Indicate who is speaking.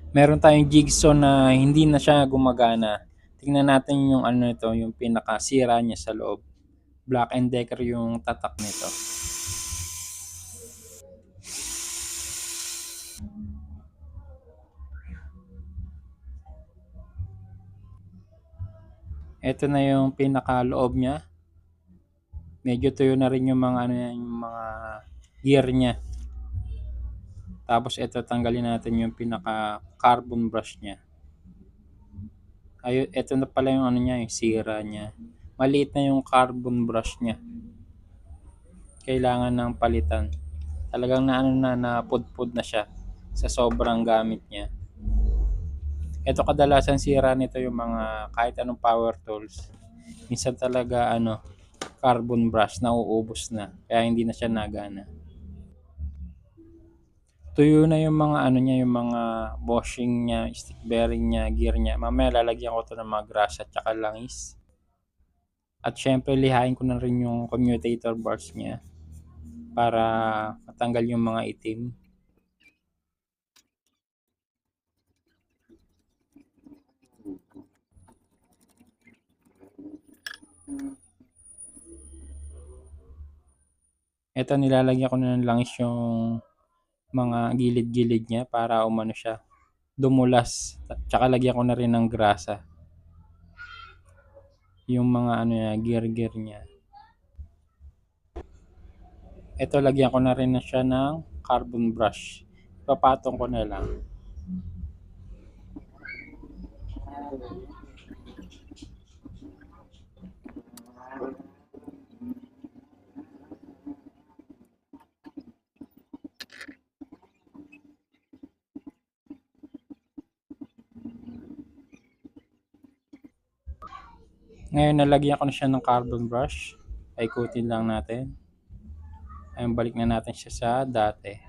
Speaker 1: Meron tayong jigsaw na hindi na siya gumagana. Tingnan natin yung ano nito, yung pinakasira niya sa loob. Black and Decker yung tatak nito. Ito na yung pinakaloob niya. Medyo tuyo na rin yung mga ano yan, yung mga gear niya. Tapos ito tanggalin natin yung pinaka carbon brush niya. Ayun, ito na pala yung ano niya, yung sira niya. Maliit na yung carbon brush niya. Kailangan ng palitan. Talagang na ano na napudpud na siya sa sobrang gamit niya. Ito kadalasan sira nito yung mga kahit anong power tools. Minsan talaga ano, carbon brush nauubos na kaya hindi na siya nagana. Tuyo na yung mga ano niya, yung mga bushing niya, stick bearing niya, gear niya. Mamaya lalagyan ko to ng mga grasa at saka langis. At syempre lihain ko na rin yung commutator bars niya para matanggal yung mga itim. Ito nilalagyan ko na ng langis yung mga gilid-gilid niya para umano siya, dumulas. Tsaka lagyan ko na rin ng grasa yung mga ano niya, gear niya. Ito lagyan ko na rin na siya ng carbon brush. Papatong ko na lang. Ngayon nalagyan ko na siya ng carbon brush. Paikutin lang natin. Ayun, balik na natin siya sa dati.